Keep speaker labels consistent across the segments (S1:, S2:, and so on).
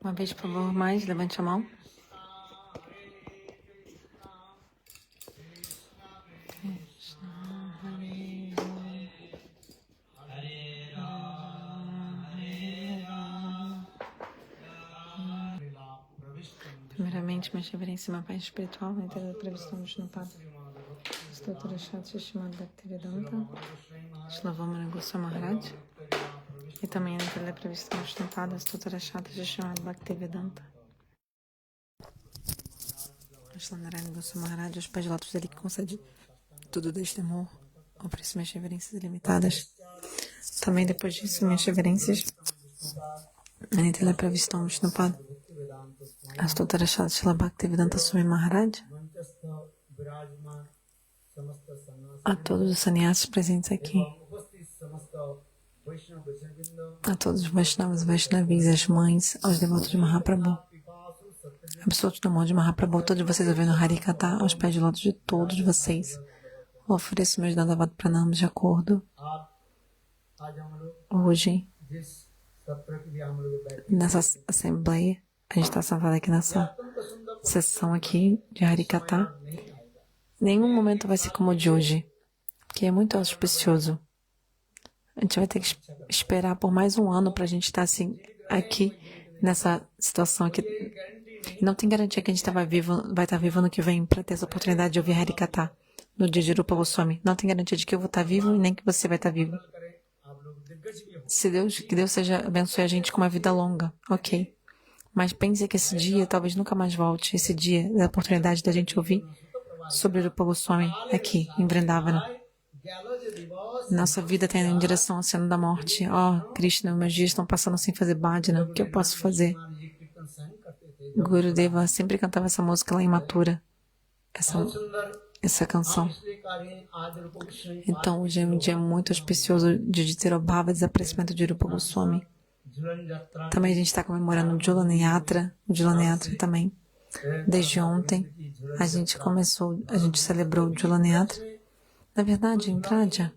S1: Uma vez, por favor, mais, levante a mão. Primeiramente, uma reverência, uma paz espiritual, na inteira previsão do Vishnupada, estrutura Shastri Srimad Bhaktivedanta, Shlavamana Goswami Maharaj, e também na inteira previsão do Vishnupada, estrutura Shastri Srimad Bhaktivedanta. Shlanarayana Goswami Maharaj, os pés de lótus dele que concede tudo deste amor, ofereço minhas reverências ilimitadas. Também depois disso, minhas reverências na inteira previsão do Vishnupada, Astuta Shastri Bhaktivedanta Swami Maharaj, a todos os sannyasis presentes aqui, a todos os Vaishnavas, Vaishnavis, as mães, aos devotos de Mahaprabhu, absolutos do amor de Mahaprabhu, todos vocês ouvindo Harikatha, aos pés de lótus de todos vocês, ofereço meus Dandavat Pranams de acordo. Hoje, nessa assembleia, a gente está sentado aqui nessa sessão aqui de Harikatha. Nenhum momento vai ser como o de hoje, que é muito auspicioso. A gente vai ter que esperar por mais um ano para a gente estar assim, aqui, nessa situação aqui. Não tem garantia que a gente vai estar vivo no que vem para ter essa oportunidade de ouvir Harikatha no dia de Rupa Goswami. Não tem garantia de que eu vou estar vivo e nem que você vai estar vivo. Que Deus abençoe a gente com uma vida longa, ok. Mas pense que esse dia talvez nunca mais volte, esse dia da oportunidade da gente ouvir sobre Rupa Goswami aqui em Vrindavana. Nossa vida está indo em direção ao oceano da morte. Krishna, meus dias estão passando sem fazer bhajana. O que eu posso fazer? Gurudeva sempre cantava essa música lá em Mathura, essa canção. Então, hoje é um dia muito auspicioso de ter o bhava desaparecimento de Rupa Goswami. Também a gente está comemorando o Julana Yatra também. Desde ontem, a gente celebrou o Julana Yatra. Na verdade, em Vraja,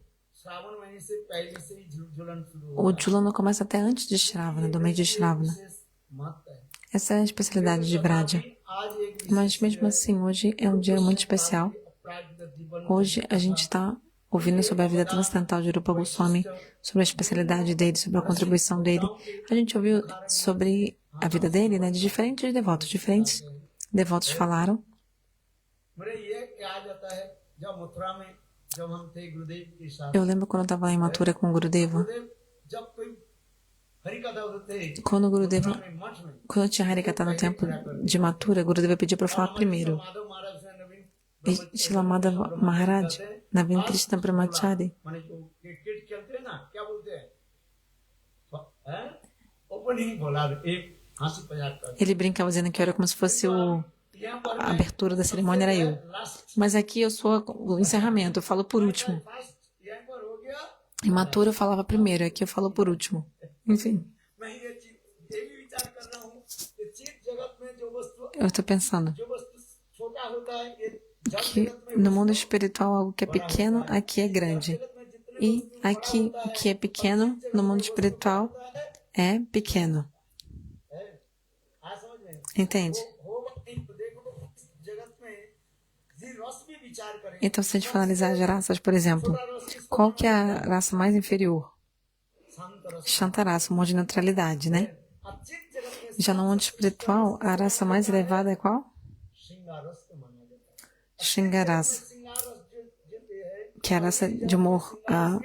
S1: o Julana começa até antes de Shravana, do mês de Shravana. Essa é a especialidade de Vraja. Mas mesmo assim, hoje é um dia muito especial. Hoje a gente está ouvindo sobre a vida transcendental de Rupa Goswami, sobre a especialidade dele, sobre a contribuição dele. A gente ouviu sobre a vida dele, né, de diferentes devotos. Diferentes devotos falaram. Eu lembro quando eu estava lá em Mathura com o Gurudeva. Quando tinha Harikatha no tempo de Mathura, Gurudeva pediu para eu falar primeiro. E Srila Madhava Maharaj, Navin Krishna Brahmachari, ele brincava dizendo que era como se fosse a abertura da cerimônia, era eu. Mas aqui eu sou o encerramento, eu falo por último. Em Mathura eu falava primeiro, aqui eu falo por último. Enfim. Eu estou pensando que no mundo espiritual algo que é pequeno, aqui é grande. E aqui o que é pequeno, no mundo espiritual, é pequeno. Entende? Então, se a gente for analisar as raças, por exemplo, qual que é a raça mais inferior? Shantarasa, o mundo de neutralidade, né? Já no mundo espiritual, a raça mais elevada é qual? Shingarasa, que é a raça de humor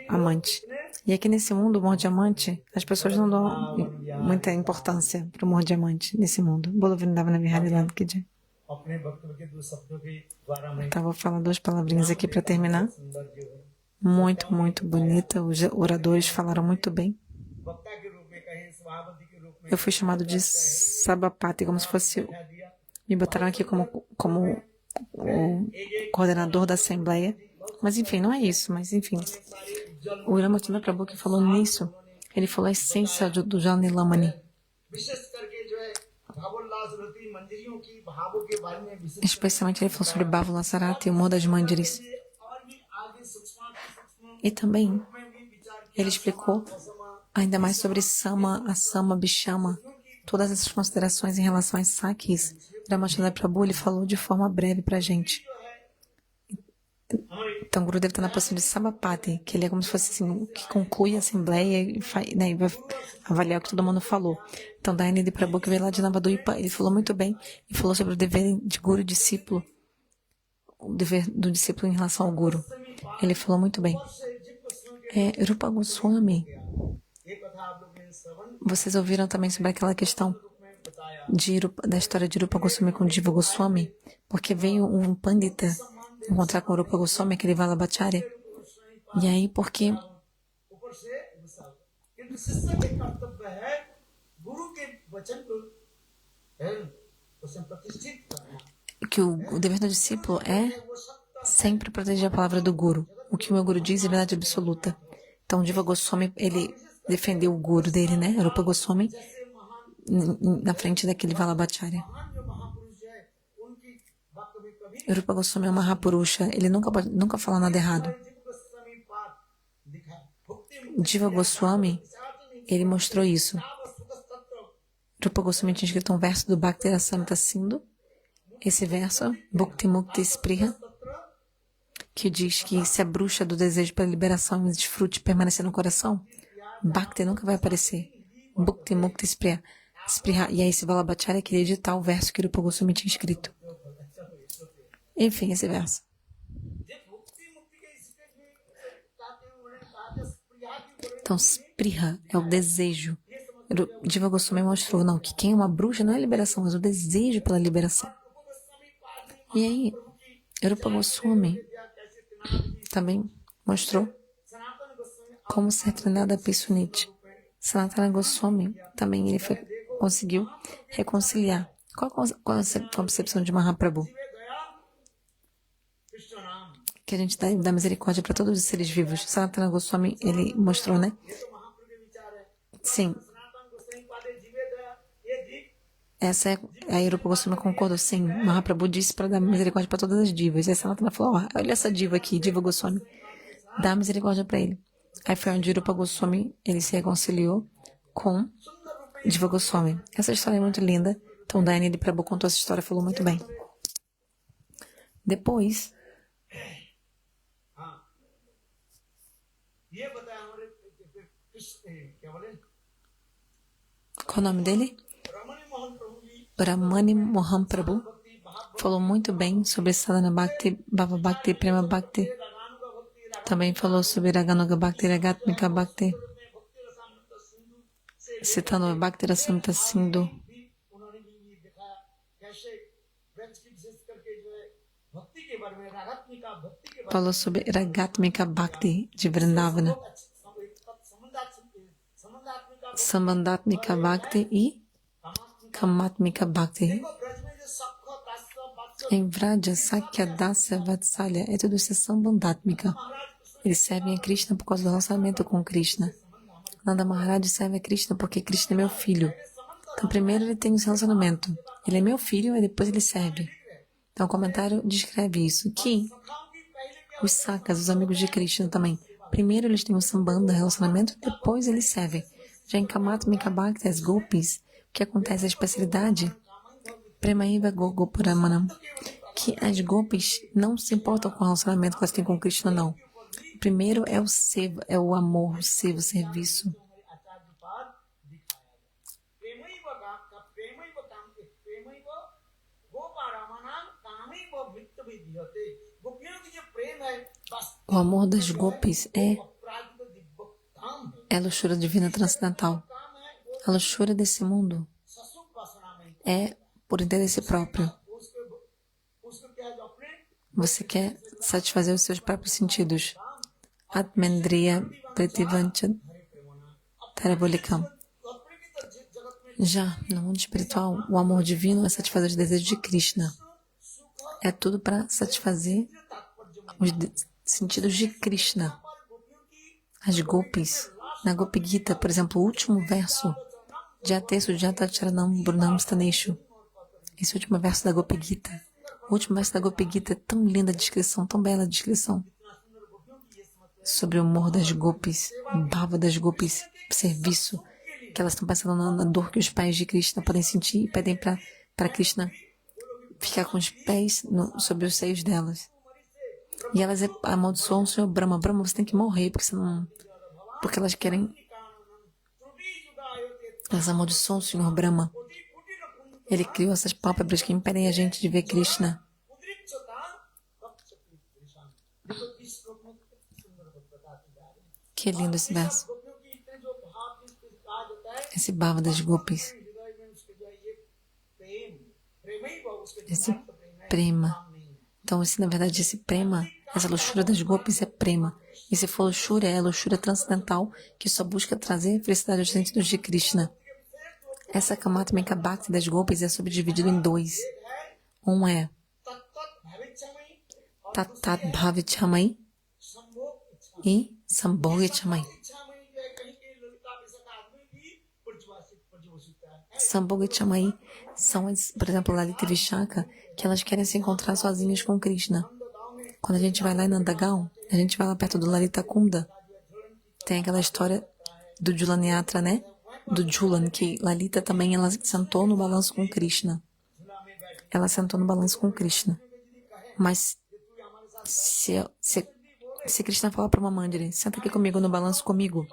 S1: amante. E aqui nesse mundo, o humor diamante, as pessoas não dão muita importância para o humor diamante nesse mundo. Bolo Vrindavana Vihari Lal Ki Jai. Então, vou falar duas palavrinhas aqui para terminar. Muito, muito bonita. Os oradores falaram muito bem. Eu fui chamado de Sabapati, como se fosse... Me botaram aqui como o coordenador da Assembleia. Mas, enfim, não é isso. Mas, enfim, o Ramatanda Prabhu que falou nisso, ele falou a essência do Jani Lamani. Especialmente ele falou sobre Bhavula Sarati e o humor das Mandiris. E também ele explicou ainda mais sobre Sama, Asama, Bishama todas essas considerações em relação às saques, Ramachandra Prabhu, ele falou de forma breve para a gente. Então, o Gurudev está na posição de Sabapati, que ele é como se fosse assim, que conclui a assembleia e vai avaliar o que todo mundo falou. Então, Dayanidhi Prabhu, que veio lá de Navaduipa, ele falou muito bem e falou sobre o dever de Guru e discípulo, o dever do discípulo em relação ao Guru. Ele falou muito bem. Rupa Goswami, vocês ouviram também sobre aquela questão da história de Rupa Goswami com Jiva Goswami? Porque veio um pandita encontrar com Rupa Goswami, aquele Vallabhacharya. E aí, porque que o dever do discípulo é sempre proteger a palavra do Guru. O que o meu Guru diz é verdade absoluta. Então, Jiva Goswami, ele defendeu o Guru dele, né? Rupa Goswami, na frente daquele Vallabhacharya. Rupa Goswami é um Mahapurusha, ele nunca fala nada errado. Jiva Goswami, ele mostrou isso. Rupa Goswami tinha escrito um verso do Bhakti Rasamrita Sindhu, esse verso, Bhukti Mukti Spriha, que diz que se a bruxa do desejo pela liberação e desfrute permanecer no coração, Bhakti nunca vai aparecer. Bhukti Mukti Spriha. E aí esse Vallabhacharya queria editar o verso que Rupa Goswami tinha escrito. Enfim, esse verso. Então, Spriha é o desejo. Jiva Goswami mostrou, não, que quem é uma bruxa não é a liberação, mas o desejo pela liberação. E aí, Rupa Goswami também mostrou como ser treinada a Pisunit. Sanatana Goswami também ele conseguiu reconciliar. Qual a concepção de Mahaprabhu? Que a gente dá misericórdia para todos os seres vivos. Sanatana Goswami, ele mostrou, né? Sim. Essa é a Rupa Goswami concordou, sim. Mahaprabhu disse para dar misericórdia para todas as divas. E a Sanatana falou, olha essa diva aqui, Jiva Goswami, dá misericórdia para ele. Aí foi onde Rupa Goswami, ele se reconciliou com Jiva Goswami. Essa história é muito linda. Então, Dayanidhi Prabhu contou essa história, falou muito bem. Depois, qual o nome dele? Brahmani Mohan Prabhu falou muito bem sobre Sadhana Bhakti, Bhava Bhakti, Prema Bhakti. Também falou sobre Raganuga Bhakti, Ragatmika Bhakti, citando o Bhakti Rasamrita Sindhu. Falou sobre Ragatmika Bhakti de Vrindavana, Sambandhatmika Bhakti e Kamatmika Bhakti. Em Vraja, Sakya, Dasya, Vatsalya, é tudo isso é Sambandhatmika. Eles servem a Krishna por causa do relacionamento com Krishna. Nanda Maharaj serve a Krishna porque Krishna é meu filho. Então, primeiro ele tem esse relacionamento. Ele é meu filho e depois ele serve. Então, o comentário descreve isso. Que os sakas, os amigos de Krishna também, primeiro eles têm um sambandha, relacionamento, depois eles servem. Já em Kamatmika Bhakti, as gopis, o que acontece, a especialidade, Premaiva Gopuramanam, que as gopis não se importam com o relacionamento que elas têm com Krishna, não. Primeiro é o seva, é o amor, o seva, o serviço. O amor das gopis é a luxúria divina transcendental. A luxúria desse mundo é por interesse próprio. Você quer satisfazer os seus próprios sentidos. Atmendriya Pritivancha Tarabolikam. Já no mundo espiritual, o amor divino é satisfazer os desejos de Krishna. É tudo para satisfazer os sentidos de Krishna. As gopis, na Gopi Gita, por exemplo, o último verso, Jatesu Jatacharanam Brunam Staneshu. Esse último verso da Gopi Gita. O último verso da Gopi Gita é tão linda a descrição, tão bela a descrição sobre o amor das gopis, bhava das gopis, serviço. que elas estão pensando na dor que os pés de Krishna podem sentir e pedem para Krishna ficar com os pés sobre os seios delas. E elas amaldiçoam o Senhor Brahma. Brahma, você tem que morrer, porque elas querem. Elas amaldiçoam o Senhor Brahma. Ele criou essas pálpebras que impedem a gente de ver Krishna. Que lindo esse verso. Esse bhava das gopis. Esse prema. Então, na verdade, esse prema, essa luxúria das gopis é prema. E se for luxúria, é a luxúria transcendental que só busca trazer felicidade aos sentidos de Krishna. Essa Kamatmika Bhakti das gopis é subdividida em dois. Um é Tatat Bhavichamai e Sambhogichamai. Sambhogichamai são, por exemplo, Lalita e Vishaka, que elas querem se encontrar sozinhas com Krishna. Quando a gente vai lá em Nandagaon, a gente vai lá perto do Lalita Kunda. Tem aquela história do Julanyatra, né? Do Julan, que Lalita também ela sentou no balanço com Krishna. Ela sentou no balanço com Krishna. Mas se Krishna falar para uma Mandiri, senta aqui comigo no balanço comigo,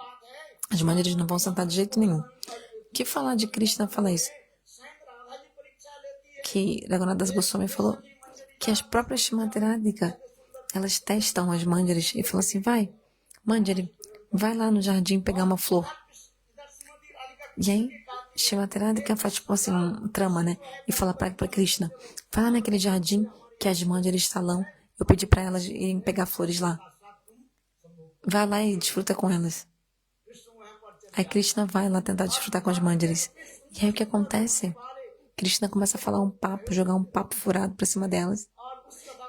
S1: as Mandiris não vão sentar de jeito nenhum. Que falar de Krishna fala isso? Que Raghunath Das Goswami falou que as próprias Shrimati Radhika, elas testam as Mandiris e falam assim, vai, Mandiri, vai lá no jardim pegar uma flor. E aí, Shrimati Radhika faz tipo assim, um trama, né? E fala para Krishna, vai lá naquele jardim que as Mandiris falam, eu pedi para elas irem pegar flores lá. Vai lá e desfruta com elas. Aí Krishna vai lá tentar desfrutar com as Mandiris. E aí o que acontece? Krishna começa a falar um papo, jogar um papo furado para cima delas.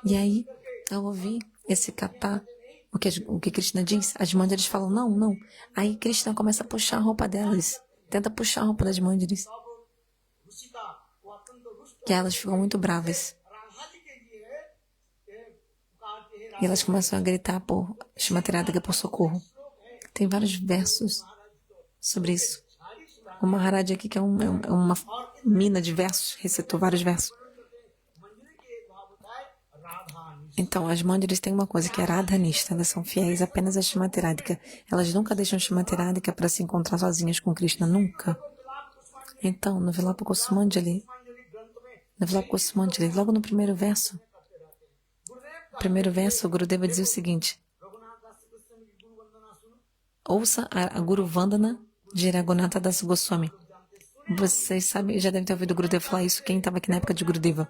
S1: E aí, ao ouvir esse kata, o que Krishna diz, as Mandiris falam, não, não. Aí Krishna começa a puxar a roupa delas. Tenta puxar a roupa das Mandiris. E elas ficam muito bravas. E elas começam a gritar por Shrimati Radhika por socorro. Tem vários versos sobre isso. O Maharaj aqui, que é uma mina de versos, recitou vários versos. Então, as Mandiris têm uma coisa que é Radhanista, elas são fiéis apenas a Shrimati Radhika. Elas nunca deixam Shrimati Radhika para se encontrar sozinhas com Krishna, nunca. Então, no Vilapa Goswami, logo no primeiro verso, o Gurudeva dizia o seguinte, ouça a Guru Vandana de Raghunath Das Goswami. Vocês sabem, já devem ter ouvido o Gurudeva falar isso, quem estava aqui na época de Gurudeva.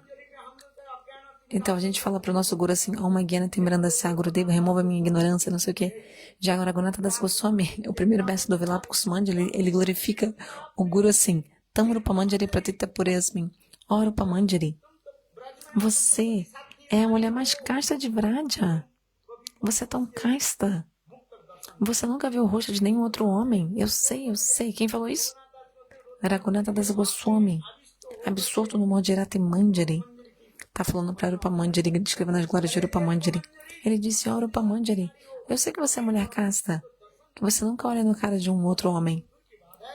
S1: Então a gente fala para o nosso Guru assim, Om Gyana Timbrandasya Gurudeva, remova minha ignorância, não sei o quê. Já agora Raghunath Das Goswami, o primeiro verso do Vilapa Goswami, ele glorifica o Guru assim, Tam Rupamandjari Pratita Puresmin, Ó Rupamandjari, você é a mulher mais casta de Vraja. Você é tão casta. Você nunca viu o rosto de nenhum outro homem. Eu sei. Quem falou isso? Raghunath Das Goswami, absorto no Modirata Mandjari. Está falando para Rupa Mandjari, descrevendo as glórias de Rupa Mandjari. Ele disse, ó Rupa Mandjari, eu sei que você é mulher casta, que você nunca olha na cara de um outro homem.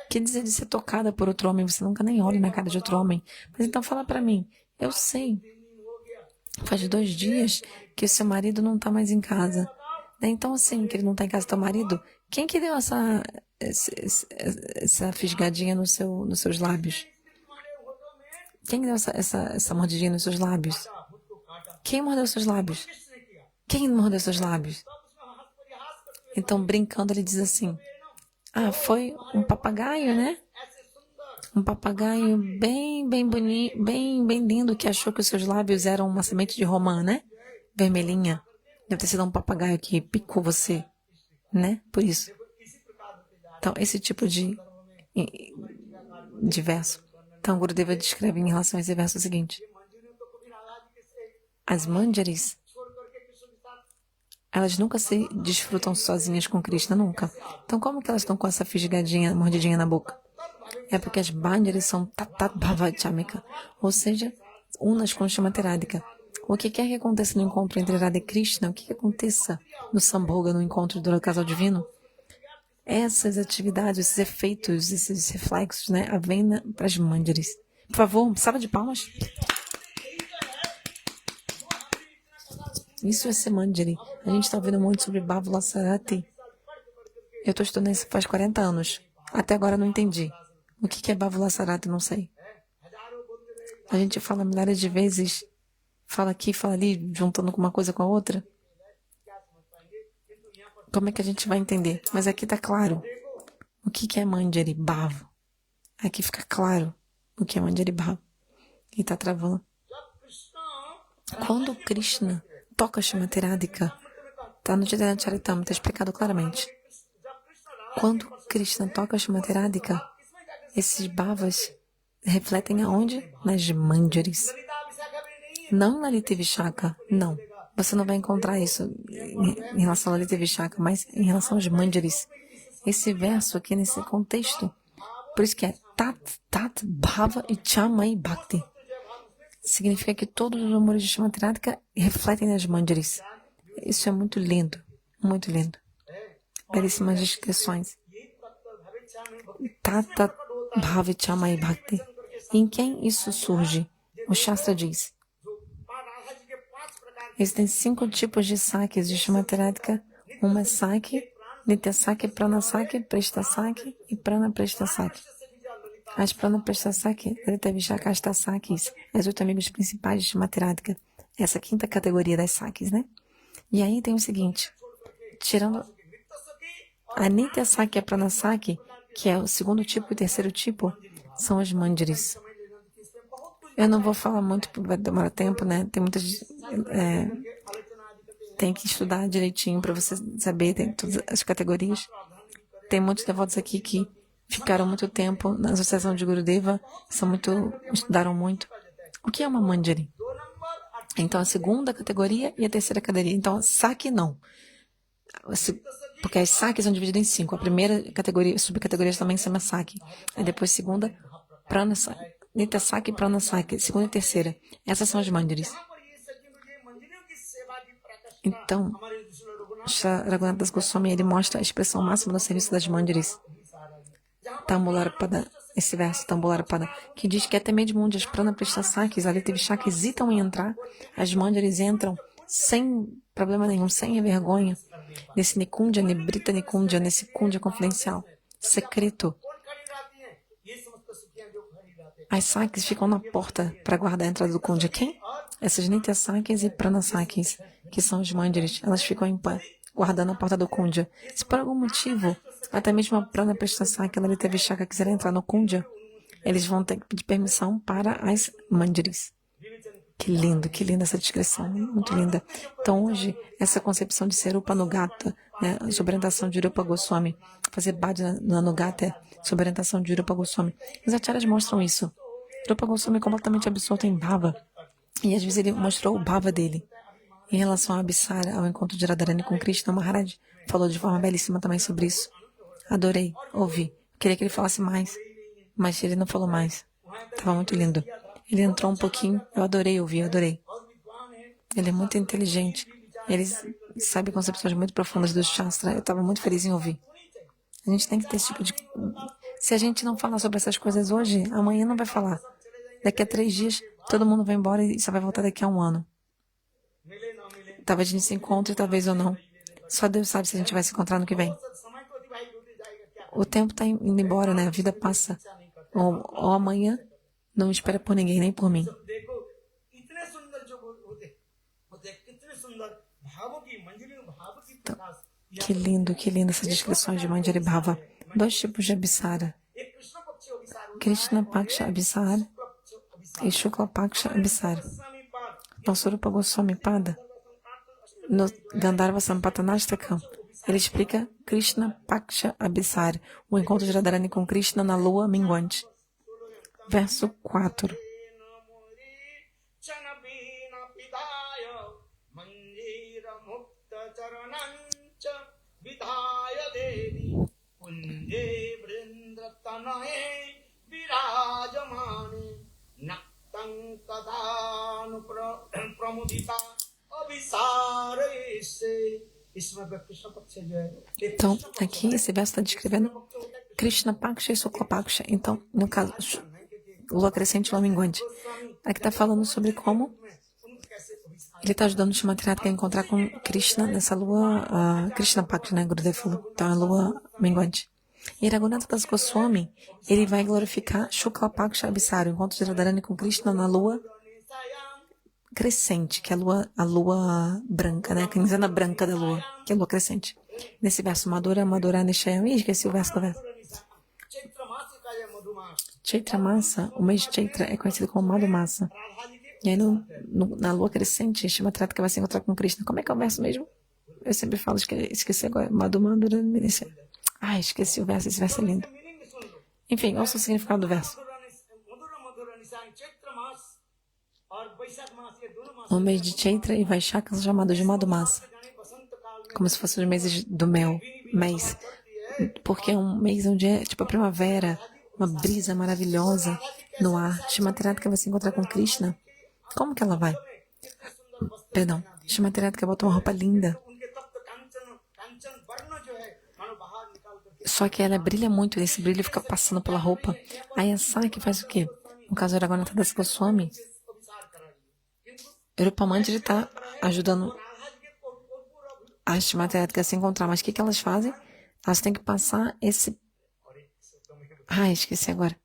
S1: Quer dizer de ser tocada por outro homem, você nunca nem olha na cara de outro homem. Mas então fala para mim, eu sei. Faz 2 dias que o seu marido não está mais em casa. Então, assim, que ele não está em casa do teu marido, quem que deu essa fisgadinha nos seus lábios? Quem deu essa mordidinha nos seus lábios? Quem mordeu seus lábios? Quem mordeu seus lábios? Então, brincando, ele diz assim, foi um papagaio, né? Um papagaio bem bonito, bem lindo, que achou que os seus lábios eram uma semente de romã, né? Vermelhinha. Deve ter sido um papagaio que picou você, né? Por isso. Então, esse tipo de verso. Então, Gurudeva descreve em relação a esse verso o seguinte. As Mandiris, elas nunca se desfrutam sozinhas com Krishna, nunca. Então, como que elas estão com essa fisgadinha, mordidinha na boca? É porque as Mandiris são Tatat Bhavachamika, ou seja, unas com Shrimati Radhika. O que quer que aconteça no encontro entre Radha e Krishna, o que aconteça no Sambhoga, no encontro do casal divino, essas atividades, esses efeitos, esses reflexos, né, vêm para as mandiris. Por favor, salva de palmas. Isso é ser mandiri. A gente está ouvindo muito sobre Bhavula Sarati. Eu estou estudando isso faz 40 anos. Até agora não entendi. O que é Bhavula Sarati? Não sei. A gente fala milhares de vezes, fala aqui, fala ali, juntando uma coisa com a outra. Como é que a gente vai entender? Mas aqui está claro. O que é Manjari Bhav? Aqui fica claro o que é Manjari Bhav. E está travando. Quando Krishna toca Srimati Radhika, está no Chaitanya Charitamrita, está explicado claramente. Quando Krishna toca Srimati Radhika, esses bhavas refletem aonde? Nas manjaris. Não na Lalita e Vishaka, não. Você não vai encontrar isso em relação a Lalita e Vishaka, mas em relação aos manjaris. Esse verso aqui nesse contexto, por isso que é Tat Bhava e Chamai Bhakti. Significa que todos os amores de Srimati Radhika refletem nas manjaris. Isso é muito lindo, muito lindo. Belíssimas descrições. Tat Bhava e Chamai Bhakti. Em quem isso surge? O Shastra diz. Existem 5 tipos de sakes de Srimati Radhika. Uma é sake, Nitya sake, Prana sake, Presta sake e Prana Presta sake. As Prana Presta sake, Lalita Vishaka Ashta sakes, as 8 amigos principais de Srimati Radhika. Essa 5ª categoria das sakes, né? E aí tem o seguinte, tirando a Nitya sake e a Prana sake, que é o 2º tipo e o 3º tipo, são os manjaris. Eu não vou falar muito, vai demorar tempo, né? Tem muitas... tem que estudar direitinho para você saber, tem todas as categorias. Tem muitos devotos aqui que ficaram muito tempo na associação de Gurudeva, estudaram muito. O que é uma manjari? Então, a 2ª categoria e a 3ª categoria. Então, saque não. Porque as saques são divididas em 5. A primeira categoria, subcategorias também se chama saque. Aí depois, 2ª, prana sake. Nitya sake e prana sake. 2ª e 3ª. Essas são as manjaris. Então, Raghunath Das Goswami, ele mostra a expressão máxima do serviço das manjaris. Tambularpada, esse verso Tambularpada, que diz que até mesmo onde as prana presta sakes, ali teve chakra, hesitam em entrar, as manjaris entram sem problema nenhum, sem vergonha, nesse Nikundja, Nibrita Nikundja, nesse Kundja confidencial, secreto. As sakes ficam na porta para guardar a entrada do Kundja. Quem? Essas Nitya sakes e Prana sakes, que são os manjaris, elas ficam em pé, guardando a porta do Kundja. Se por algum motivo, até mesmo a Prana Presta Sake, a Lalita Vishaka quiser entrar no Kundja, eles vão ter que pedir permissão para as manjaris. Que linda essa descrição, muito linda. Então hoje, essa concepção de ser Upanugata, né, sob orientação de Rupa Goswami, fazer Bhajana no Anugata, sob orientação de Rupa Goswami. Os acharyas mostram isso. Rupa Goswami é completamente absorto em Bhava. E às vezes ele mostrou o Bhava dele. Em relação a Abhisara, ao encontro de Radharani com Krishna, Maharaj falou de forma belíssima também sobre isso. Adorei, ouvi. Queria que ele falasse mais, mas ele não falou mais. Estava muito lindo. Ele entrou um pouquinho, eu adorei ouvir, adorei. Ele é muito inteligente. Ele sabe concepções muito profundas do Shastra. Eu estava muito feliz em ouvir. A gente tem que ter esse tipo de... Se a gente não falar sobre essas coisas hoje, amanhã não vai falar. Daqui a 3 dias, todo mundo vai embora e só vai voltar daqui a 1 ano. Talvez a gente se encontre, talvez ou não. Só Deus sabe se a gente vai se encontrar no que vem. O tempo está indo embora, né? A vida passa. Ou amanhã, não espera por ninguém, nem por mim. Então, que lindo essas descrições de Manjari Bhava. 2 tipos de Abhisara. Krishna Paksha Abhisara e Shukla Paksha Abhisara. Então, Surupa Goswami Pada, no Gandharva Sampatanastakam, ele explica Krishna Paksha Abhisara, o encontro de Radharani com Krishna na lua minguante. Verso 4. Então, aqui esse verso está descrevendo Krishna Paksha e Shukla Paksha. Então, no caso, lua crescente e lua minguante. Aqui está falando sobre como ele está ajudando o Shimatriata a encontrar com Krishna nessa lua, Krishna Paksha, né, Gurudev falou. Então, é a lua minguante. E Raghunatha Das Goswami, ele vai glorificar Shukla Paksha Abhisara, o encontro de Radharani com Krishna na lua crescente, que é a lua branca, né? A quinzena branca da lua, que é a lua crescente. Nesse verso, Madhura, Madhura, Nishayam. Ih, esqueci o verso do verso. Chaitra Massa, o mês de Chaitra é conhecido como Madhumasa. E aí, na lua crescente, Shimatriata vai se encontrar com Krishna. Como é que é o verso mesmo? Eu sempre falo, esqueci agora. Madhumandura, esqueci o verso, esse verso é lindo. Enfim, ouça o significado do verso. O mês de Chaitra e Vaishakha são chamados de Madhumasa, como se fossem os meses do mês, porque é um mês onde é tipo a primavera, uma brisa maravilhosa no ar. Shimatriata vai se encontrar com Krishna. Como que ela vai? Perdão. Shimatriata bota uma roupa linda. Só que ela brilha muito, e esse brilho fica passando pela roupa. Aí a Saki faz o quê? No caso do Raghunatha Das Goswami, Rupa Mandiri está ajudando a Shimatriata a se encontrar. Mas o que elas fazem? Elas têm que passar esse... esqueci agora.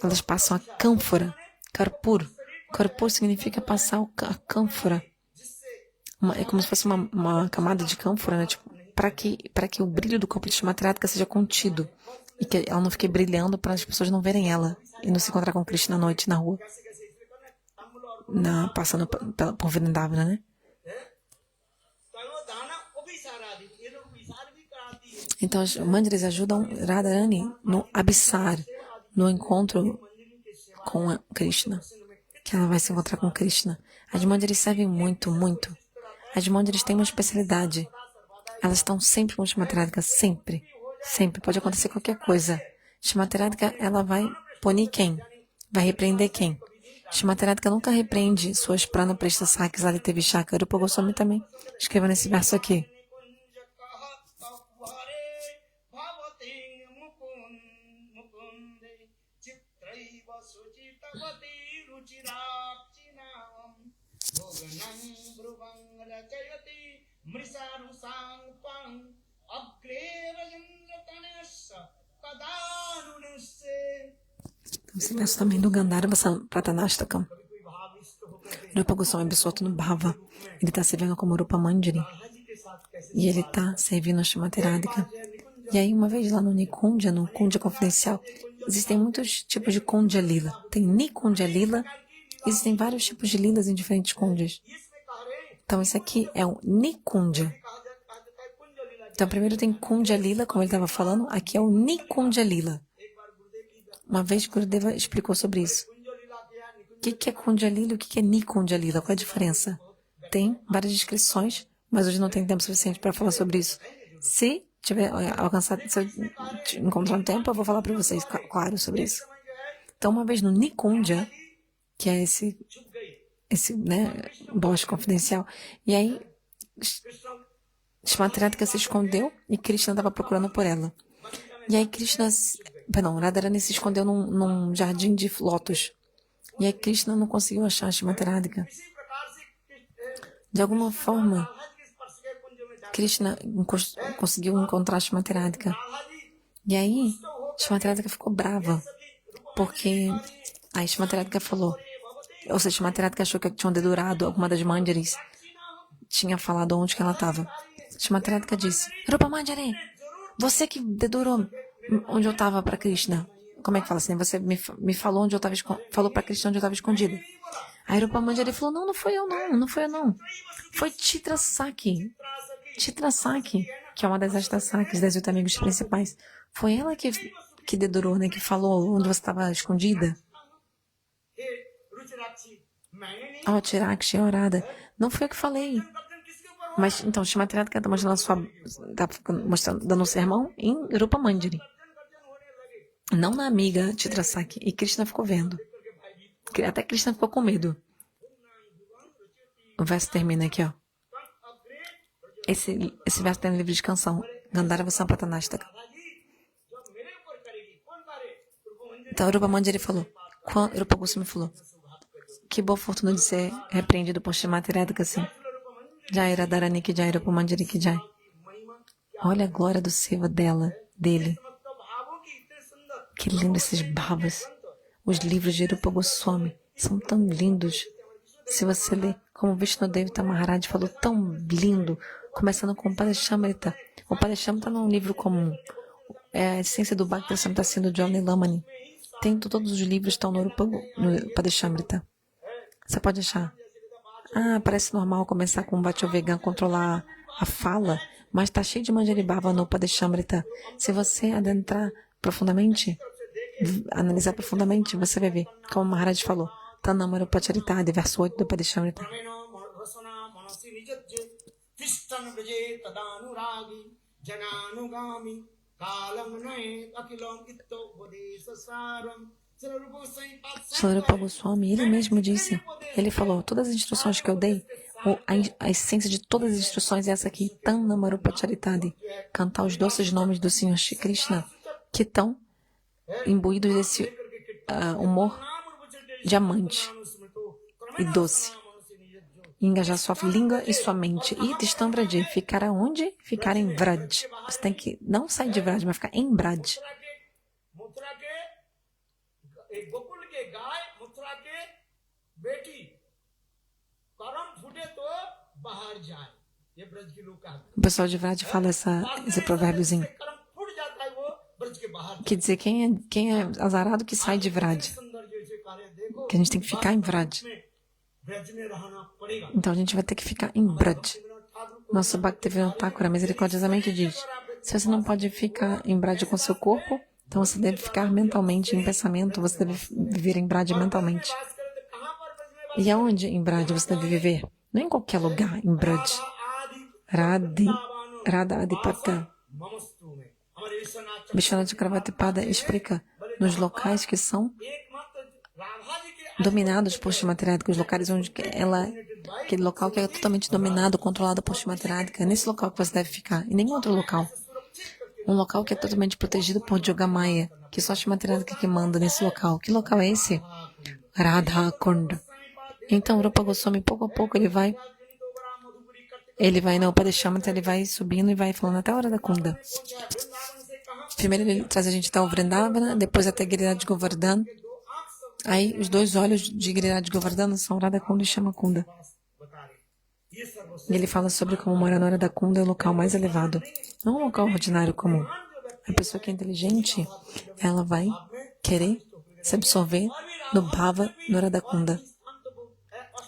S1: Elas passam a cânfora, Karpur. Karpur significa passar a cânfora. É como se fosse uma camada de cânfora, né? Tipo, para que o brilho do corpo de Shimatriata seja contido e que ela não fique brilhando para as pessoas não verem ela e não se encontrar com Krishna à noite na rua, passando por Vrindavana, né? Então, os mandiras ajudam Radharani no Abhisar, no encontro com Krishna, que ela vai se encontrar com Krishna. As mandiras servem muito, muito. As mandiras têm uma especialidade. Elas estão sempre com Shimatriata, sempre. Sempre. Pode acontecer qualquer coisa. Shimatriata, ela vai punir quem? Vai repreender quem? Shimatriata nunca repreende suas prana presta sakis ali teve shaka. Rupa Goswami também escreva nesse verso aqui. Esse verso também do Gandharva Pratanastakam. Rupa Goswami absorto no Bhava. Ele está servindo como Rupa Mandiri. E ele está servindo a Shimatriata. E aí, uma vez lá no Nikundya, no Kundya Confidencial, existem muitos tipos de Kundya Lila. Tem Nikundya Lila, existem vários tipos de lilas em diferentes Kundyas. Então, esse aqui é o Nikundya. Então, primeiro tem Kundya Lila, como ele estava falando. Aqui é o Nikundya Lila. Uma vez Gurudeva explicou sobre isso. O que é Kundya Lila e o que é Nikundya Lila? Qual é a diferença? Tem várias descrições, mas hoje não tem tempo suficiente para falar sobre isso. Se tiver alcançado, se eu encontrar um tempo, eu vou falar para vocês, claro, sobre isso. Então, uma vez no Nikundya, que é esse bosque confidencial, e aí Shimatriata se escondeu e Krishna estava procurando por ela. E aí Radharani se escondeu num jardim de lótus. E aí Krishna não conseguiu achar Shimatriata. De alguma forma, Krishna conseguiu encontrar Shimatriata. E aí Shimatriata ficou brava, porque a Shimatriata falou, ou seja, Shimatriata achou que tinham dedurado alguma das mandiris, tinha falado onde que ela estava. Shimatriata disse, Rupa Mandiri, você que dedurou onde eu estava para Krishna. Como é que fala assim? Você me falou onde eu estava, falou para Krishna onde eu estava escondida. Aí Rupa Mandiri falou, não foi eu não. Foi Chitra Saki, que é uma das Ashtasakis, das 8 amigos principais. Foi ela que dedurou, né? Que falou onde você estava escondida. Tirakshi, orada. Não foi eu que falei. Mas, então, Shimatriata está mostrando, dando um sermão em Rupa Mandiri. Não na amiga Chitrasaki. E Krishna ficou vendo. Até Krishna ficou com medo. O verso termina aqui, ó. Esse verso tem no livro de canção, Gandharva Sampatanastaka. Então, Rupa Manjari falou, Rupa Goswami falou, que boa fortuna de ser repreendido por Shrimati Radhika assim. Jai Radharani ki Jai, Rupa Manjari ki Jai. Olha a glória do seva dele. Que lindo esses bhavas. Os livros de Rupa Goswami são tão lindos. Se você ler, como Vishnudevata Maharaj falou, tão lindo, começando com o Padashamrita. O Padashamrita não é um livro comum. É a essência do Bhakti Samhita sendo de Johnny Lamani. Todos os livros estão no Padashamrita. Você pode achar. Parece normal começar com o Bhatyo Vegan, controlar a fala, mas está cheio de Manjari Bhava no Padashamrita. Se você adentrar profundamente, analisar profundamente, você vai ver, como o Maharaj falou, Tanamara Pacharitade, verso 8 do Padashamrita. Swarupa Goswami, ele mesmo disse, ele falou, todas as instruções que eu dei, a essência de todas as instruções é essa aqui, Tanamara Pacharitade, cantar os doces nomes do Senhor Shri Krishna, que estão imbuídos desse humor diamante e doce. E engajar sua língua e sua mente. E Tistambraji, ficar aonde? Ficar em Vraj. Você tem que não sair de Vraj, mas ficar em Vraj. O pessoal de Vraj fala esse provérbiozinho. Quer dizer, quem é azarado que sai de Vraj. Que a gente tem que ficar em Vraj. Então a gente vai ter que ficar em Braj. Nosso Bhaktivinoda Thakura misericordiosamente diz, se você não pode ficar em Braj com seu corpo, então você deve ficar mentalmente, em pensamento, você deve viver em Braj mentalmente. E aonde em Braj você deve viver? Não em qualquer lugar, em Braj. Radha Adipata. Vishwanath Chakravarti Pada explica nos locais que são dominados por Shrimati Radhika, os locais onde aquele local que é totalmente dominado, controlado por Shrimati Radhika, é nesse local que você deve ficar, e nenhum outro local. Um local que é totalmente protegido por Yogamaya, que só Shrimati Radhika que manda nesse local. Que local é esse? Radha Kunda. Então, Rupa Goswami, pouco a pouco, ele vai no Padashamrita, ele vai subindo e vai falando até a hora da Kunda. Primeiro ele traz a gente até o Vrindavana, depois até Giriraj Govardhan. Aí os dois olhos de Giriraj Govardhana são Radha Kunda e Shama Kunda. E ele fala sobre como morar na Radha Kunda é o local mais elevado. Não é um local ordinário comum. A pessoa que é inteligente, ela vai querer se absorver no Bhava no Radha Kunda.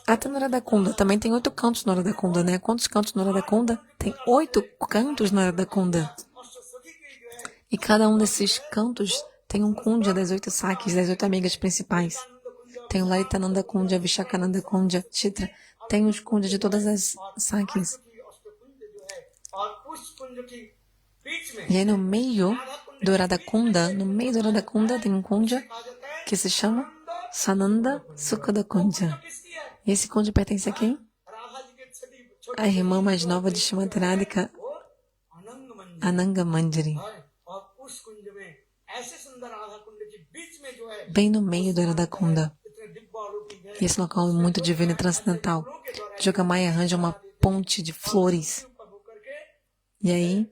S1: Até no Radha Kunda. Também tem 8 cantos no Radha Kunda, né? Quantos cantos no Radha Kunda? Tem 8 cantos no Radha Kunda. E cada um desses cantos tem um Kundya das 8 Sakis, das 8 amigas principais. Tem o Lalitananda Kundya, Vishakananda Kundya, Chitra. Tem os Kundyas de todas as Sakis. E aí no meio do Radha Kunda, tem um Kundya que se chama Sananda Sukhada Kundya. E esse Kundya pertence a quem? A irmã mais nova de Shrimati Radhika, Ananga Manjari. Bem no meio do Radha Kunda. E esse local é muito divino e transcendental. Yogamaya arranja uma ponte de flores. E aí,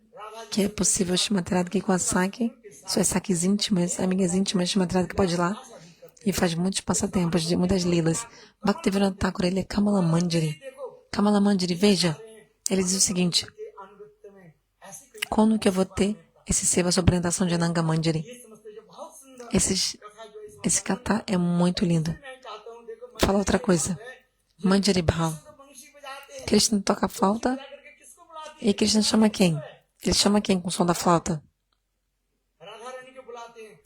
S1: que é possível Shrimati Radhika ir com a Saki, suas Sakis íntimas, amigas íntimas de Shrimati Radhika pode ir lá e faz muitos passatempos, muitas lilas. Bhaktivinoda Thakura, ele é Kamala Manjari. Kamala Manjari, veja, ele diz o seguinte: quando que eu vou ter esse seva sob orientação de Ananga Manjari? Esse kata é muito lindo. Fala outra coisa. Manjari Bhav. Krishna toca a flauta e Krishna chama quem? Ele chama quem com o som da flauta?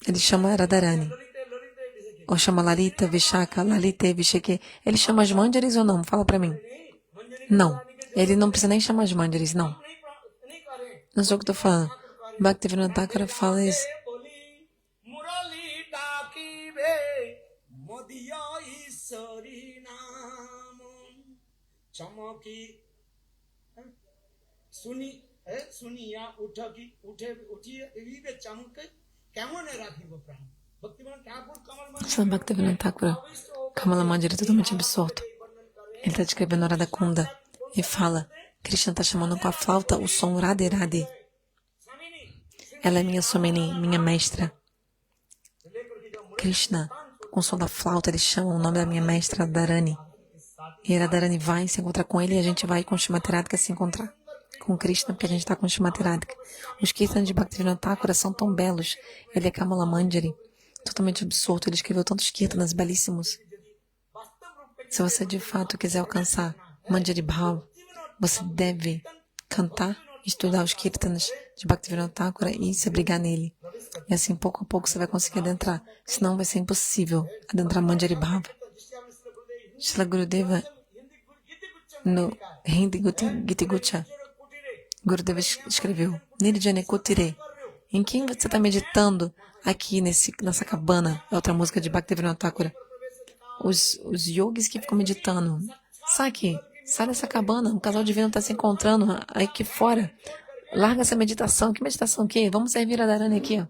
S1: Ele chama Radharani. Ou chama Lalita, Vishaka, Lalita, Vishake. Ele chama as Manjaris ou não? Fala pra mim. Não. Ele não precisa nem chamar as Manjaris, não. Não sei o que eu tô falando. Bhaktivinoda Thakura fala isso. Srila Bhaktivinoda Thakura, Kamala Manjari totalmente absorto. Ele está descrevendo a Radha Kunda e fala: Krishna está chamando com a flauta o som Radhe Radhe. Ela é minha Someni, minha mestra. Krishna, com o som da flauta, ele chama o nome da minha mestra, Radharani. E Radharani vai se encontrar com ele e a gente vai com Shrimati Radhika se encontrar com Krishna, porque a gente está com Shrimati Radhika. Os Kirtana de Bhaktivinoda Thakura são tão belos. Ele é Kamala Manjari, totalmente absorto. Ele escreveu tantos Kirtanas belíssimos. Se você de fato quiser alcançar Manjari Bhav, você deve cantar, estudar os Kirtanas de Bhaktivinoda Thakura e se abrigar nele. E assim, pouco a pouco, você vai conseguir adentrar. Senão vai ser impossível adentrar Manjari Bhav. Srila Gurudeva, no Hindi Giti Gucha, Gurudeva escreveu: Nirjane Kutire. Em quem você está meditando aqui nessa cabana? É outra música de Bhaktivinoda Thakura. Os yogis que ficam meditando. Sai aqui, sai dessa cabana. Um casal divino está se encontrando aí aqui fora. Larga essa meditação. Que meditação que? Vamos servir a Dharani aqui, ó.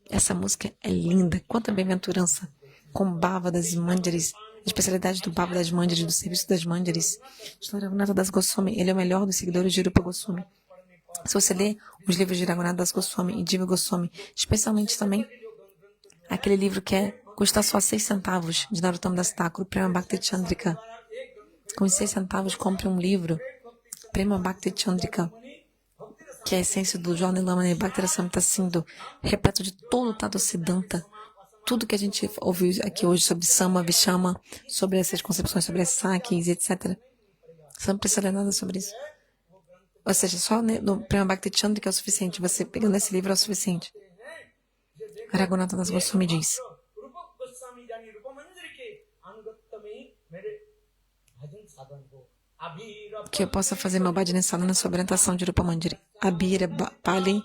S1: Essa música é linda. Quanta bem-aventurança. Com Bhava das Manjaris. A especialidade do Bhava das Manjaris, do serviço das Manjaris. Shri Raghunatha Das Goswami, ele é o melhor dos seguidores de Rupa Goswami. Se você ler os livros de Raghunatha Das Goswami e Diva Goswami, especialmente também aquele livro que custa só 6 centavos, de Narottama Das Thakur, Prema Bhakti Chandrika. Com os 6 centavos, compre um livro, Prema Bhakti Chandrika, que é a essência do Jornal Lamani Bhakti Rasamrita Sindhu, repleto de todo o Tato Siddhanta. Tudo que a gente ouviu aqui hoje sobre Sama, Vishama, sobre essas concepções, sobre as sakis, etc. Você não precisa ler nada sobre isso. Ou seja, só no Prema Bhakti Chandrika é o suficiente. Você pegando esse livro é o suficiente. Raghunatha Das Goswami diz que eu possa fazer meu bhajan sadhana sob orientação de Rupa Manjari. Abhira Pali.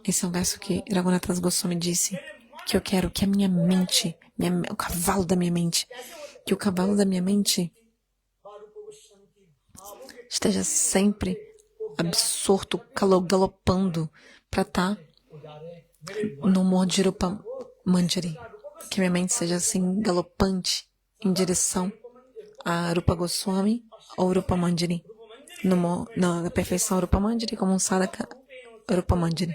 S1: Esse é um verso que Raghunatha Das Goswami disse que eu quero que a minha mente, o cavalo da minha mente, que o cavalo da minha mente esteja sempre absorto, galopando para estar no humor de Rupa Manjari. Que minha mente seja assim galopante em direção a Rupa Goswami ou Rupa Manjari. Na perfeição Rupa Manjari como um sadhaka Rupa Manjari.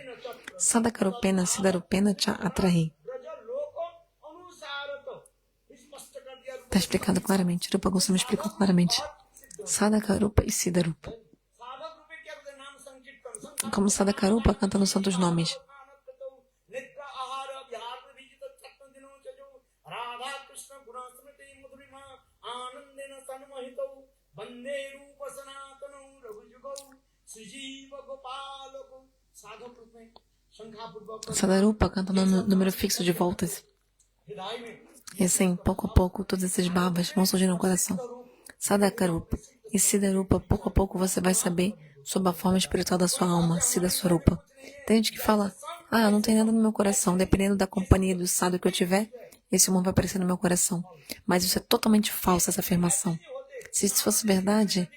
S1: Sadhaka Rupena Siddha Rupena Cha Atrahi. Está explicado claramente. Rupa Goswami explicou claramente. Sadhaka Rupa e Siddha Rupa. Como Sadhaka Rupa canta nos santos nomes. Sadarupa canta no número fixo de voltas. E assim, pouco a pouco, todos esses bhavas vão surgir no coração. Sadakarupa e Siddharupa, pouco a pouco você vai saber sobre a forma espiritual da sua alma, Siddha Swarupa. Tem gente que fala, não tem nada no meu coração. Dependendo da companhia do sadhu que eu tiver, esse humor vai aparecer no meu coração. Mas isso é totalmente falso, essa afirmação. Se isso fosse verdade,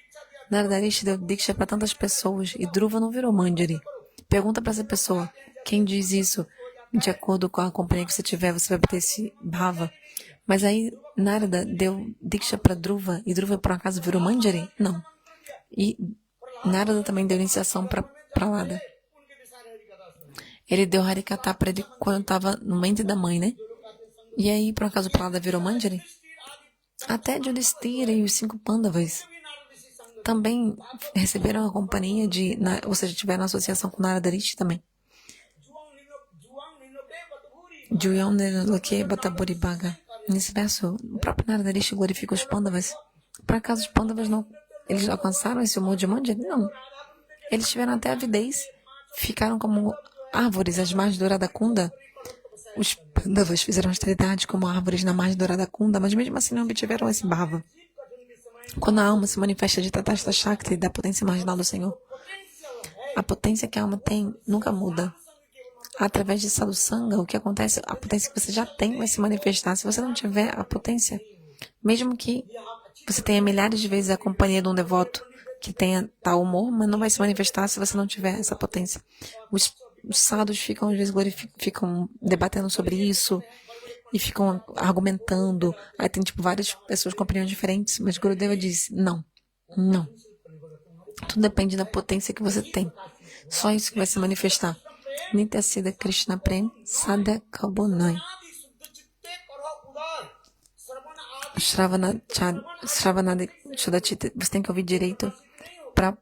S1: Narada Rishi deu Diksha para tantas pessoas e Dhruva não virou Manjari. Pergunta para essa pessoa, quem diz isso? De acordo com a companhia que você tiver, você vai ter esse bhava. Mas aí Narada deu Diksha para Dhruva e Dhruva por acaso virou Manjari? Não. E Narada também deu iniciação para Prahlada. Ele deu Harikatha para ele quando estava no ventre da mãe, né? E aí, por acaso, Prahlada virou Manjari? Até Yudhishthira e os 5 Pandavas também receberam a companhia ou seja, tiveram associação com Narada Rishi também. Juyam Nirloke Bataburi Bhaga. Nesse verso, o próprio Narada Rishi glorifica os Pandavas. Por acaso os Pandavas eles alcançaram esse humor de Manjari? Não. Eles tiveram até avidez, ficaram como árvores às margens do Radhakunda. Os Pandavas fizeram austeridade como árvores na margem do Radhakunda, mas mesmo assim não obtiveram esse bhava. Quando a alma se manifesta de Tatastha Shakti, da potência marginal do Senhor, a potência que a alma tem nunca muda. Através de sadhusanga, o que acontece? A potência que você já tem vai se manifestar. Se você não tiver a potência, mesmo que você tenha milhares de vezes a companhia de um devoto que tenha tal humor, mas não vai se manifestar se você não tiver essa potência. Os sadhus ficam, às vezes, ficam debatendo sobre isso e ficam argumentando. Aí tem, várias pessoas com opiniões diferentes, mas Gurudeva disse, não. Tudo depende da potência que você tem. Só isso que vai se manifestar. Nityasiddha Krishna Prem Sadha Kabonai. Shravana Chodachita. Você tem que ouvir direito para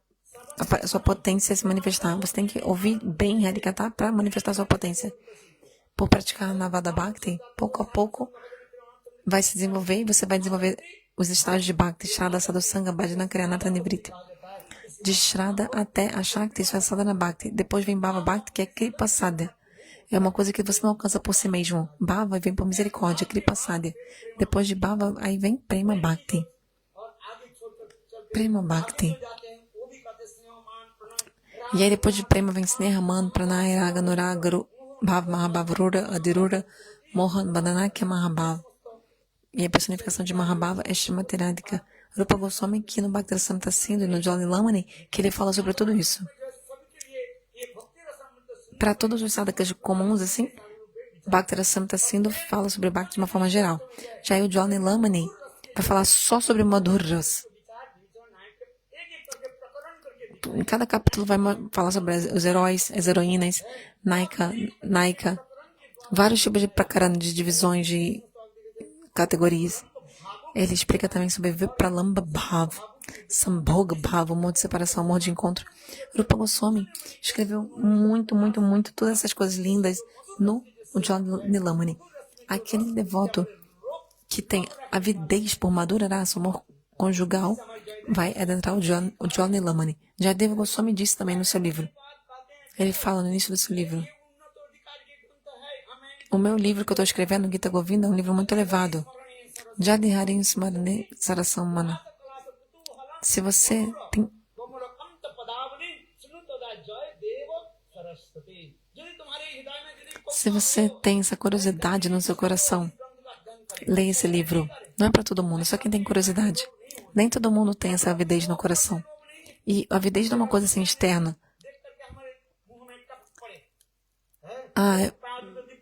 S1: a sua potência se manifestar. Você tem que ouvir bem Harikatha para manifestar a sua potência. Por praticar Navada Bhakti, pouco a pouco vai se desenvolver e você vai desenvolver os estágios de Bhakti, Shraddha, Sadhusanga, Bhajana, Kriyanatra, Nivriti. De Shraddha até a Shakti, isso é Sadhana Bhakti. Depois vem Bhava Bhakti, que é Kripa Sadhya. É uma coisa que você não alcança por si mesmo. Bhava vem por misericórdia, Kripa Sadhya. Depois de Bhava, aí vem Prema Bhakti. Prema Bhakti. E aí depois de Prema vem Sneha, Man, Pranay, Raga, Nuraga, Bhav, Mahabhav, Rura, Adirura, Mohan, Badanakya, Mahabhav. E a personificação de Mahabhava é Srimati Radhika. Rupa Goswami, que no Bhakti Rasamrita Sindhu e no Jwala Nilamani, que ele fala sobre tudo isso. Para todos os sadhakas comuns, assim, Bhakti Rasamrita Sindhu fala sobre Bhakti de uma forma geral. Já aí o Jwala Nilamani vai falar só sobre Madhuras. Em cada capítulo vai falar sobre os heróis, as heroínas, Naika, vários tipos de prakarana, de divisões, de categorias. Ele explica também sobre Vipralamba Bhav, Sambhoga Bhav, amor de separação, amor de encontro. Rupa Goswami escreveu muito todas essas coisas lindas no Jwala Nilamani. Aquele devoto que tem avidez por Madhura Rasa, amor conjugal, vai adentrar o Jwala Nilamani. Jayadeva Goswami disse também no seu livro. Ele fala no início do seu livro. O meu livro que eu estou escrevendo, Gita Govinda, é um livro muito elevado. Jadi Harin Smarane Sarasamana. Se você tem essa curiosidade no seu coração, leia esse livro. Não é para todo mundo, só quem tem curiosidade. Nem todo mundo tem essa avidez no coração. E a avidez não é uma coisa assim externa.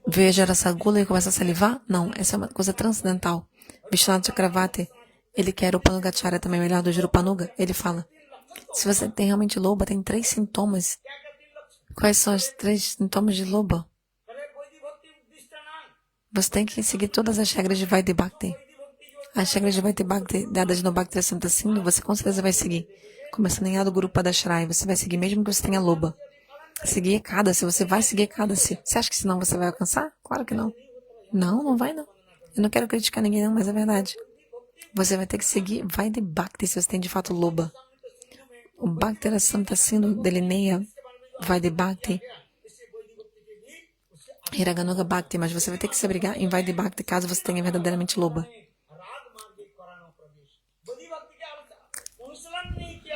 S1: Veja essa gula e começa a salivar? Não, essa é uma coisa transcendental. Vishwanath Chakravarti, ele quer o Panugacharya também, melhor do Jurupanuga, ele fala, se você tem realmente loba, tem 3 sintomas. Quais são os 3 sintomas de loba? Você tem que seguir todas as regras de Vaidhi Bhakti. As regras de Vaidhi Bhakti dadas no Bhakti Rasamrita Sindhu, você com certeza vai seguir. Começando em Ado Guru Padashraya, você vai seguir mesmo que você tenha loba. Seguir Ekadasi, você vai seguir Ekadasi. Você acha que senão você vai alcançar? Claro que não. Não vai não. Eu não quero criticar ninguém não, mas é verdade. Você vai ter que seguir Vaidhi Bhakti se você tem de fato loba. O Bhakti Rasamrita Sindhu delineia Vaidhi Bhakti, Hiraganuga Bhakti, mas você vai ter que se abrigar em Vaidhi Bhakti caso você tenha verdadeiramente loba.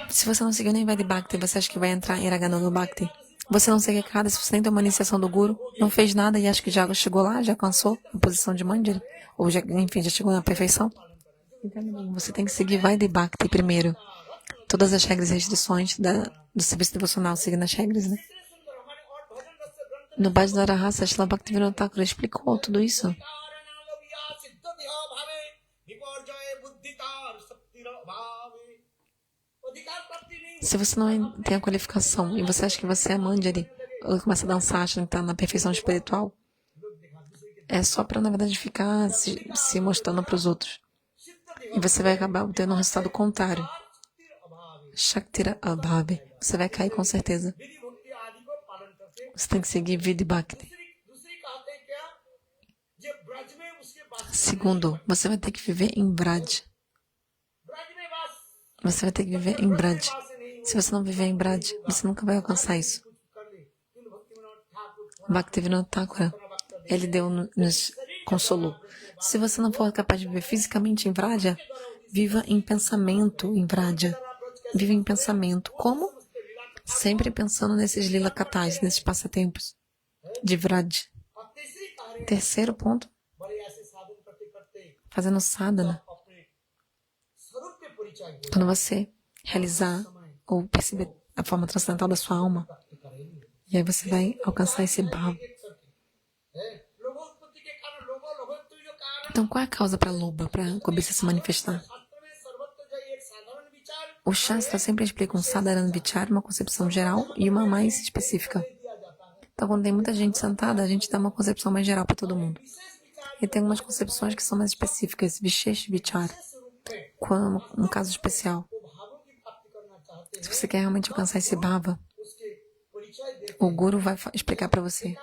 S1: Se você não seguiu nem Vaidhi Bhakti, você acha que vai entrar em Hiraganuga Bhakti? Você não segue cada, se você nem tomou uma iniciação do Guru, não fez nada e acha que já chegou lá, já alcançou a posição de Manjari, ou já, enfim, já chegou na perfeição? Então, você tem que seguir Vaidhi Bhakti primeiro. Todas as regras e restrições do serviço devocional, seguindo as regras, né? No Bhajana Rahasya, Srila Bhaktivinoda Thakur explicou tudo isso. Se você não tem a qualificação e você acha que você é Manjari, ou começa a dançar, achando que está na perfeição espiritual, é só para, na verdade, ficar se mostrando para os outros. E você vai acabar tendo um resultado contrário. Shaktira Abhavi. Você vai cair com certeza. Você tem que seguir Vaidhi Bhakti. Segundo, você vai ter que viver em Braj. Você vai ter que viver em Braj. Se você não viver em Braj, você nunca vai alcançar isso. Bhaktivinoda Thakur, ele nos consolou. Se você não for capaz de viver fisicamente em Vraja, viva em pensamento em Vraja. Viva em pensamento. Como? Sempre pensando nesses lila katais, nesses passatempos. de Vraj. Terceiro ponto, fazendo sadhana. Quando você realizar ou perceber a forma transcendental da sua alma, e aí você vai alcançar esse bhava. Então, qual é a causa para a loba, para a cobiça se manifestar? O Shastra sempre explica um sadharana vichara, uma concepção geral e uma mais específica. Então, quando tem muita gente sentada, a gente dá uma concepção mais geral para todo mundo. E tem umas concepções que são mais específicas, Vishesh Vichara, como um caso especial. Se você quer realmente alcançar esse bhava, o Guru vai explicar para você.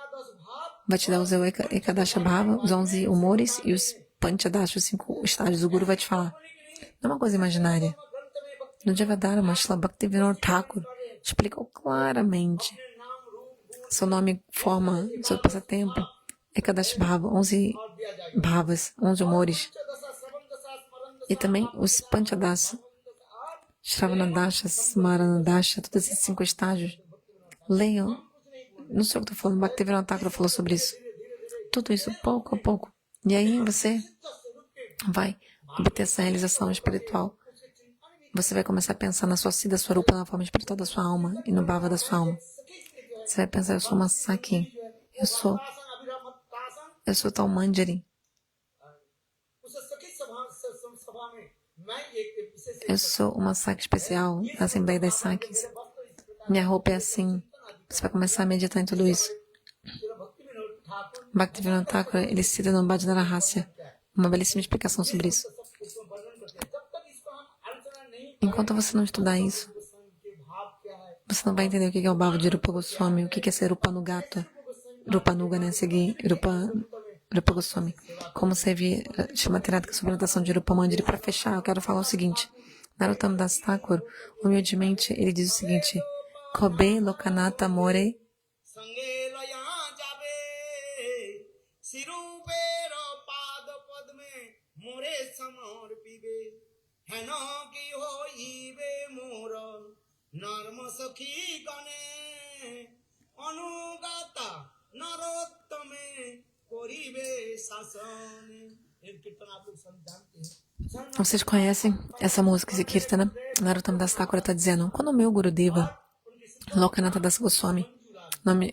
S1: Vai te dar os Ekadasha Bhava, os 11 humores e os Panchadasha, os 5 estágios. O Guru vai te falar. Não é uma coisa imaginária. No Javadharma, Srila Bhaktivinoda Thakur explicou claramente seu nome, forma, seu passatempo. Ekadash Bhava, 11 bhavas, 11 humores. E também os Panchadasha, Shravanadasha, Smaranadasha, todos esses 5 estágios. Leiam. Não sei o que estou falando, Bhaktivinoda Thakur falou sobre isso. Tudo isso, pouco a pouco. E aí você vai obter essa realização espiritual. Você vai começar a pensar na sua Siddha Swarupa, na forma espiritual da sua alma e no bhava da sua alma. Você vai pensar, eu sou uma Sakhi. Eu sou tal Manjari. Eu sou uma Sakhi especial na Assembleia das Sakhis. Minha roupa é assim. Você vai começar a meditar em tudo isso. Bhaktivinoda Thakur, ele cita no Bhajana Rahasya uma belíssima explicação sobre isso. Enquanto você não estudar isso, você não vai entender o que é o bhava de Rupa Goswami, o que é ser Rupanugata, Rupanuga, né? Seguir Rupa Goswami. Como servir Srimati Radhika sob orientação de Rupa Manjari. Para fechar, eu quero falar o seguinte. Narottam Das Thakur, humildemente, ele diz o seguinte: Kobe Lokanata More Vocês conhecem essa música, esse Kirtana? Narottam Das Thakur está dizendo, quando o meu Gurudeva, Lokanatha Das Goswami, nome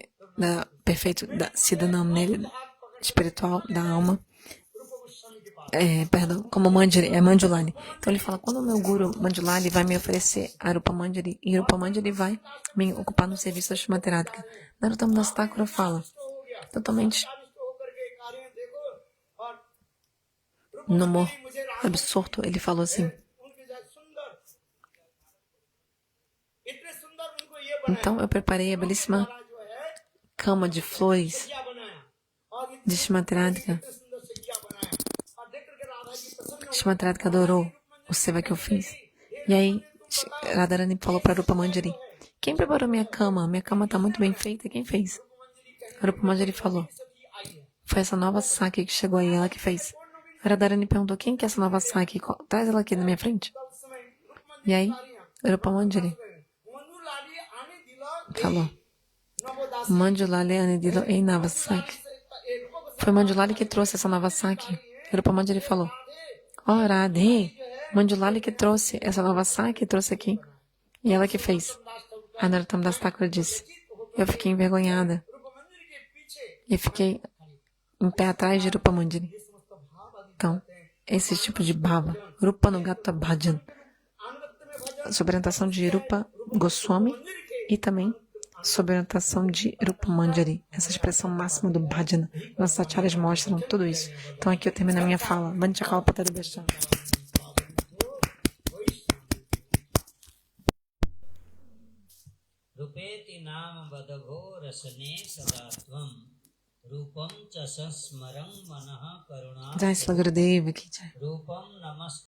S1: perfeito da Siddhanam nele, espiritual da alma, como Manjari, é Manjulani. Então ele fala, quando o meu Guru Manjulani vai me oferecer a Rupa Manjari, e Rupa Manjari vai me ocupar no serviço da Srimati Radhika. Narottam Das Thakur fala, totalmente no humor absorto, ele falou assim, então eu preparei a belíssima cama de flores de Srimati Radhika. Srimati Radhika adorou o seva que eu fiz. E aí, Radharani falou para Rupa Manjari, quem preparou minha cama? Minha cama está muito bem feita, quem fez? Rupa Manjari falou, foi essa nova Sakhi que chegou aí, ela que fez. Radharani perguntou, quem que é essa nova Sakhi? Traz ela aqui na minha frente. E aí, Rupa Manjari falou, Manjulali Anidilo Ei Nava Sakhi. Foi Manjulali que trouxe essa nova Sakhi. Rupa Manjari falou, Radhe, Manjulali que trouxe essa nova Sakhi, trouxe aqui. E ela que fez. A Narottam Das Thakur disse, eu fiquei envergonhada. E fiquei em pé atrás de Rupa Manjari. Então, esse tipo de bhava, Rupanugata Bhajan, sob orientação de Rupa Goswami e também sob orientação de Rupa Manjari, essa expressão máxima do bhajana. Nossos acharyas mostram tudo isso. Então aqui eu termino a minha fala. Vanchakalpatarubhyascha.
S2: Rupeti nama vadagho rasane sadatvam rupam cha sasmaram manaha karuna
S1: Jai Shri Gurudeva ki jai.
S2: rupam namas